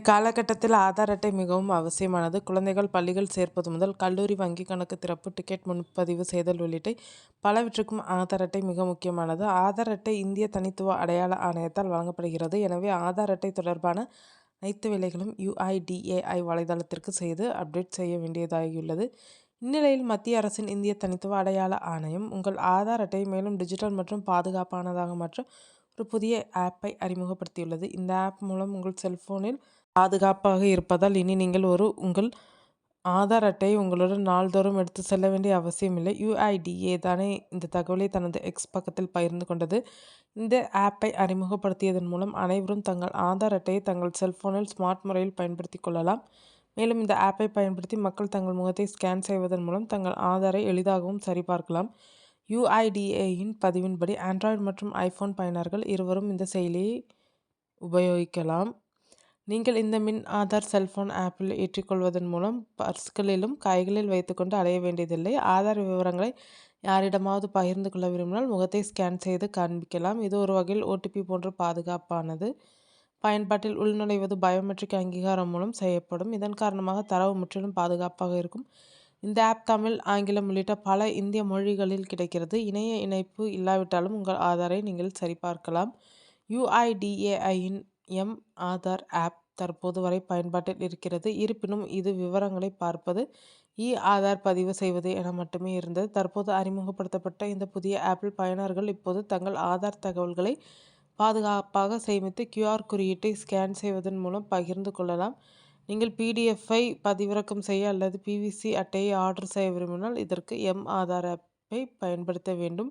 இக்காலகட்டத்தில் ஆதார் அட்டை மிகவும் அவசியமானது. குழந்தைகள் பள்ளிகள் சேர்ப்பது முதல் கல்லூரி, வங்கி கணக்கு திறப்பு, டிக்கெட் முன்பதிவு செய்தல் உள்ளிட்ட பலவற்றுக்கும் ஆதார் அட்டை மிக முக்கியமானது. ஆதார் அட்டை இந்திய தனித்துவ அடையாள ஆணையத்தால் வழங்கப்படுகிறது. எனவே ஆதார் அட்டை தொடர்பான அனைத்து வேலைகளும் UIDAI வலைதளத்திற்கு செய்து அப்டேட் செய்ய வேண்டியதாகியுள்ளது. இந்நிலையில் மத்திய அரசின் இந்திய தனித்துவ அடையாள ஆணையம் உங்கள் ஆதார் அட்டையை மேலும் டிஜிட்டல் மற்றும் பாதுகாப்பானதாக மாற்ற ஒரு புதிய ஆப்பை அறிமுகப்படுத்தியுள்ளது. இந்த ஆப் மூலம் உங்கள் செல்போனில் பாதுகாப்பாக இருப்பதால் இனி நீங்கள் உங்கள் ஆதார் அட்டையை உங்களுடன் நாள்தோறும் எடுத்து செல்ல வேண்டிய அவசியமில்லை. UIDA தானே இந்த தகவலை தனது எக்ஸ் பக்கத்தில் பகிர்ந்து கொண்டது. இந்த ஆப்பை அறிமுகப்படுத்தியதன் மூலம் அனைவரும் தங்கள் ஆதார் அட்டையை தங்கள் செல்போனில் ஸ்மார்ட் முறையில் பயன்படுத்திக் கொள்ளலாம். மேலும் இந்த ஆப்பை பயன்படுத்தி மக்கள் தங்கள் முகத்தை ஸ்கேன் செய்வதன் மூலம் தங்கள் ஆதாரை எளிதாகவும் சரிபார்க்கலாம். UIDAயின் பதிவின்படி ஆண்ட்ராய்டு மற்றும் ஐபோன் பயனர்கள் இருவரும் இந்த செயலியை உபயோகிக்கலாம். நீங்கள் இந்த மின் ஆதார் செல்போன் ஆப்பில் ஏற்றிக்கொள்வதன் மூலம் பர்ஸ்களிலும் கைகளில் வைத்துக்கொண்டு அலைய வேண்டியதில்லை. ஆதார் விவரங்களை யாரிடமாவது பகிர்ந்து கொள்ள விரும்பினால் முகத்தை ஸ்கேன் செய்து காண்பிக்கலாம். இது ஒரு வகையில் OTP போன்ற பாதுகாப்பானது. பயன்பாட்டில் உள்நுழைவது பயோமெட்ரிக் அங்கீகாரம் மூலம் செய்யப்படும். இதன் காரணமாக தரவு முற்றிலும் பாதுகாப்பாக இருக்கும். இந்த ஆப் தமிழ், ஆங்கிலம் உள்ளிட்ட பல இந்திய மொழிகளில் கிடைக்கிறது. இணைய இணைப்பு இல்லாவிட்டாலும் உங்கள் ஆதாரை நீங்கள் சரிபார்க்கலாம். UIDAIயின் ஆதார் ஆப் தற்போது வரை பயன்பாட்டில் இருக்கிறது. இருப்பினும் இது விவரங்களை பார்ப்பது, ஆதார் பதிவு செய்வது என மட்டுமே இருந்தது. தற்போது அறிமுகப்படுத்தப்பட்ட இந்த புதிய ஆப்பில் பயனர்கள் இப்போது தங்கள் ஆதார் தகவல்களை பாதுகாப்பாக சேமித்து QR குறியீட்டை ஸ்கேன் செய்வதன் மூலம் பகிர்ந்து கொள்ளலாம். நீங்கள் PDF-ஐ பதிவிறக்கம் செய்ய அல்லது PVC அட்டையை ஆர்டர் செய்ய விரும்பினால் இதற்கு ஆதார் ஆப்பை பயன்படுத்த வேண்டும்.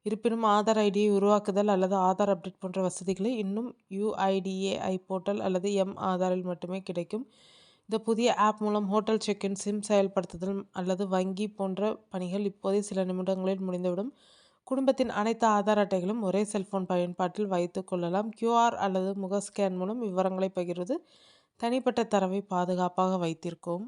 இருப்பினும் ஆதார் ஐடியை உருவாக்குதல் அல்லது ஆதார் அப்டேட் போன்ற வசதிகளை இன்னும் UIDAI போர்ட்டல் அல்லது ஆதாரில் மட்டுமே கிடைக்கும். இந்த புதிய ஆப் மூலம் ஹோட்டல் செக்இன், சிம் செயல்படுத்துதல் அல்லது வங்கி போன்ற பணிகள் இப்போதே சில நிமிடங்களில் முடிந்துவிடும். குடும்பத்தின் அனைத்து ஆதார் அட்டைகளும் ஒரே செல்போன் பயன்பாட்டில் வைத்துக் கொள்ளலாம். QR அல்லது முக ஸ்கேன் மூலம் விவரங்களை பகிர்வது தனிப்பட்ட தரவை பாதுகாப்பாக வைத்திருக்கும்.